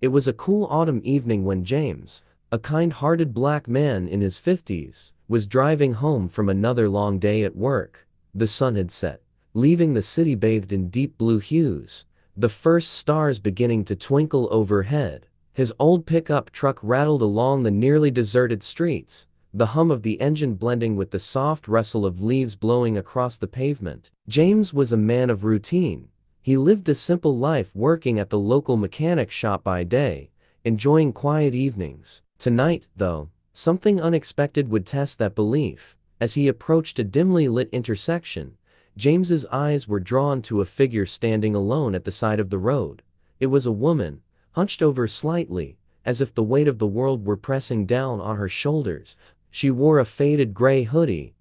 It was a cool autumn evening when James, a kind-hearted black man in his 50s, was driving home from another long day at work. The sun had set, leaving the city bathed in deep blue hues, the first stars beginning to twinkle overhead. His old pickup truck rattled along the nearly deserted streets, the hum of the engine blending with the soft rustle of leaves blowing across the pavement. James was a man of routine. He lived a simple life, working at the local mechanic shop by day, enjoying quiet evenings. Tonight, though, something unexpected would test that belief. As he approached a dimly lit intersection, James's eyes were drawn to a figure standing alone at the side of the road. It was a woman, hunched over slightly, as if the weight of the world were pressing down on her shoulders. She wore a faded gray hoodie,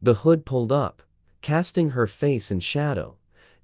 the hood pulled up, casting her face in shadow.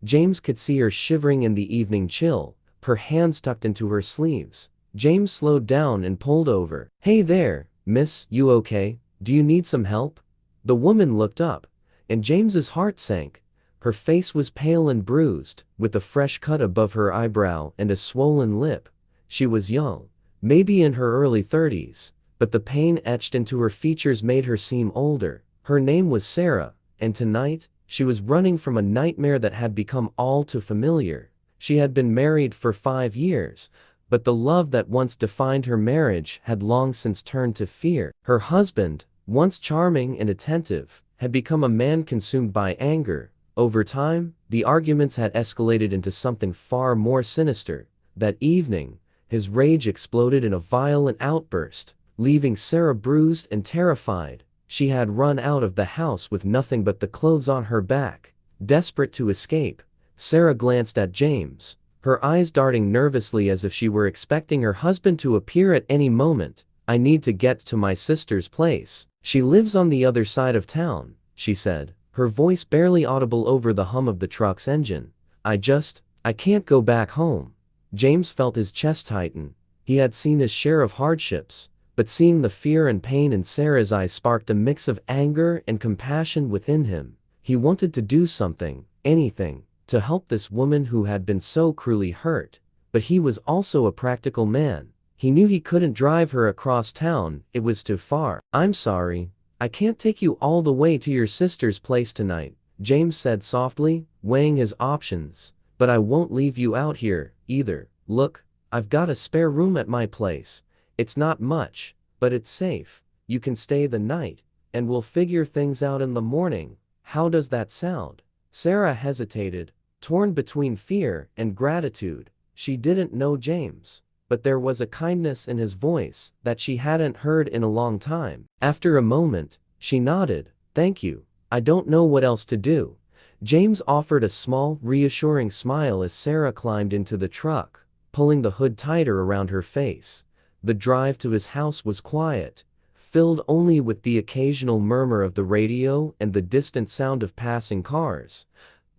James could see her shivering in the evening chill, her hands tucked into her sleeves. James slowed down and pulled over. "Hey there, miss, you okay? Do you need some help?" The woman looked up, and James's heart sank. Her face was pale and bruised, with a fresh cut above her eyebrow and a swollen lip. She was young, maybe in her early 30s, but the pain etched into her features made her seem older. Her name was Sarah, and tonight, she was running from a nightmare that had become all too familiar. She had been married for 5 years, but the love that once defined her marriage had long since turned to fear. Her husband, once charming and attentive, had become a man consumed by anger. Over time, the arguments had escalated into something far more sinister. That evening, his rage exploded in a violent outburst, leaving Sarah bruised and terrified. She had run out of the house with nothing but the clothes on her back. Desperate to escape, Sarah glanced at James, her eyes darting nervously as if she were expecting her husband to appear at any moment. "I need to get to my sister's place. She lives on the other side of town," she said, her voice barely audible over the hum of the truck's engine. I can't go back home." James felt his chest tighten. He had seen his share of hardships, but seeing the fear and pain in Sarah's eyes sparked a mix of anger and compassion within him. He wanted to do something, anything, to help this woman who had been so cruelly hurt. But he was also a practical man. He knew he couldn't drive her across town, it was too far. "I'm sorry, I can't take you all the way to your sister's place tonight," James said softly, weighing his options. "But I won't leave you out here, either. Look, I've got a spare room at my place. It's not much, but it's safe. You can stay the night, and we'll figure things out in the morning. How does that sound?" Sarah hesitated, torn between fear and gratitude. She didn't know James, but there was a kindness in his voice that she hadn't heard in a long time. After a moment, she nodded. "Thank you. I don't know what else to do." James offered a small, reassuring smile as Sarah climbed into the truck, pulling the hood tighter around her face. The drive to his house was quiet, filled only with the occasional murmur of the radio and the distant sound of passing cars.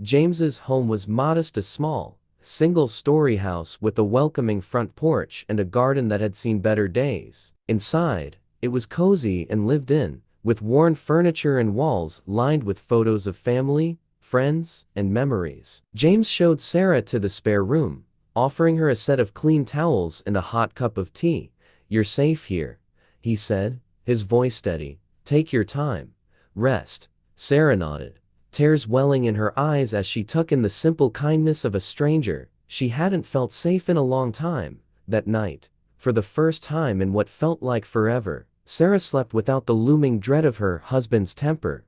James's home was modest, a small, single-story house with a welcoming front porch and a garden that had seen better days. Inside, it was cozy and lived in, with worn furniture and walls lined with photos of family, friends, and memories. James showed Sarah to the spare room, offering her a set of clean towels and a hot cup of tea. "You're safe here," he said, his voice steady. "Take your time. Rest." Sarah nodded, tears welling in her eyes as she took in the simple kindness of a stranger. She hadn't felt safe in a long time. That night, for the first time in what felt like forever, Sarah slept without the looming dread of her husband's temper.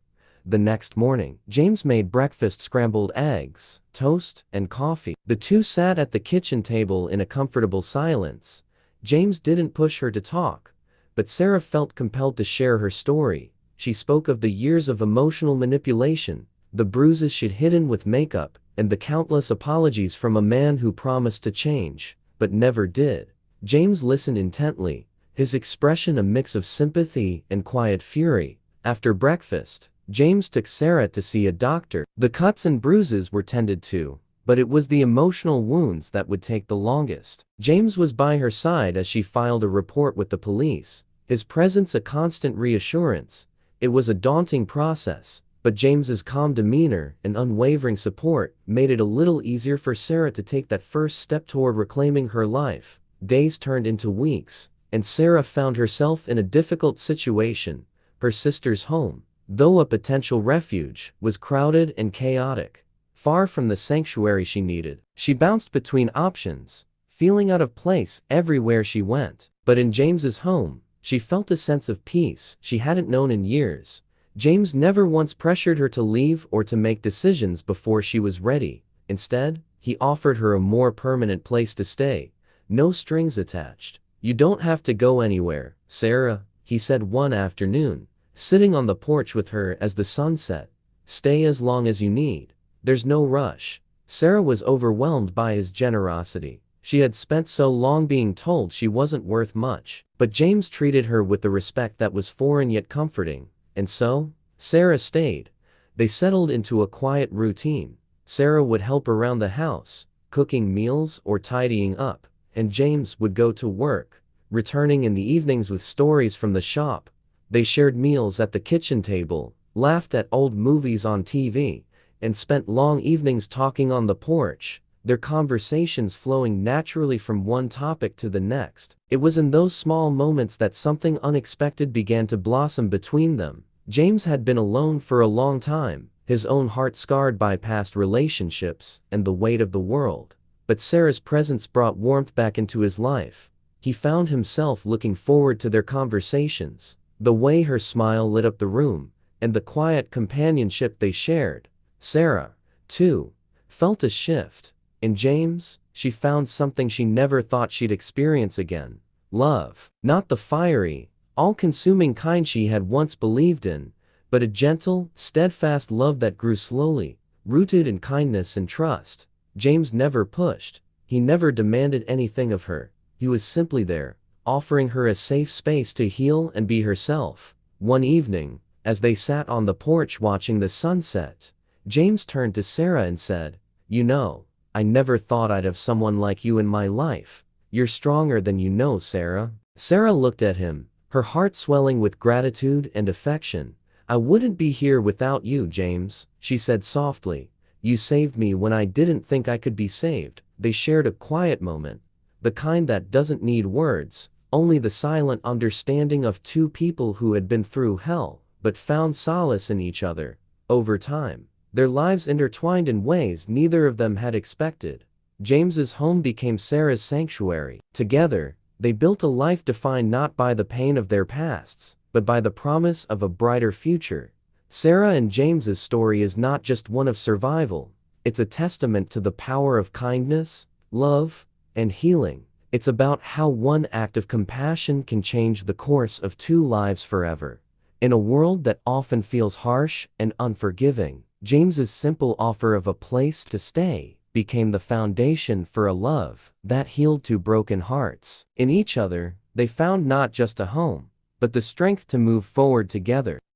The next morning, James made breakfast: scrambled eggs, toast, and coffee. The two sat at the kitchen table in a comfortable silence. James didn't push her to talk, but Sarah felt compelled to share her story. She spoke of the years of emotional manipulation, the bruises she'd hidden with makeup, and the countless apologies from a man who promised to change, but never did. James listened intently, his expression a mix of sympathy and quiet fury. After breakfast, James took Sarah to see a doctor. The cuts and bruises were tended to, but it was the emotional wounds that would take the longest. James was by her side as she filed a report with the police, his presence a constant reassurance. It was a daunting process, but James's calm demeanor and unwavering support made it a little easier for Sarah to take that first step toward reclaiming her life. Days turned into weeks, and Sarah found herself in a difficult situation. Her sister's home, though a potential refuge, was crowded and chaotic, far from the sanctuary she needed. She bounced between options, feeling out of place everywhere she went. But in James's home, she felt a sense of peace she hadn't known in years. James never once pressured her to leave or to make decisions before she was ready. Instead, he offered her a more permanent place to stay. No strings attached. "You don't have to go anywhere, Sarah," he said one afternoon, sitting on the porch with her as the sun set. "Stay as long as you need. There's no rush." Sarah was overwhelmed by his generosity. She had spent so long being told she wasn't worth much. But James treated her with a respect that was foreign yet comforting. And so, Sarah stayed. They settled into a quiet routine. Sarah would help around the house, cooking meals or tidying up, and James would go to work, returning in the evenings with stories from the shop. They shared meals at the kitchen table, laughed at old movies on TV, and spent long evenings talking on the porch, their conversations flowing naturally from one topic to the next. It was in those small moments that something unexpected began to blossom between them. James had been alone for a long time, his own heart scarred by past relationships and the weight of the world. But Sarah's presence brought warmth back into his life. He found himself looking forward to their conversations, the way her smile lit up the room, and the quiet companionship they shared. Sarah, too, felt a shift. In James, she found something she never thought she'd experience again. Love. Not the fiery, all-consuming kind she had once believed in, but a gentle, steadfast love that grew slowly, rooted in kindness and trust. James never pushed. He never demanded anything of her. He was simply there, offering her a safe space to heal and be herself. One evening, as they sat on the porch watching the sunset, James turned to Sarah and said, "You know, I never thought I'd have someone like you in my life. You're stronger than you know, Sarah." Sarah looked at him, her heart swelling with gratitude and affection. "I wouldn't be here without you, James," she said softly. "You saved me when I didn't think I could be saved." They shared a quiet moment, the kind that doesn't need words, only the silent understanding of two people who had been through hell, but found solace in each other. Over time, their lives intertwined in ways neither of them had expected. James's home became Sarah's sanctuary. Together, they built a life defined not by the pain of their pasts, but by the promise of a brighter future. Sarah and James's story is not just one of survival. It's a testament to the power of kindness, love, and healing. It's about how one act of compassion can change the course of two lives forever. In a world that often feels harsh and unforgiving, James's simple offer of a place to stay became the foundation for a love that healed two broken hearts. In each other, they found not just a home, but the strength to move forward together.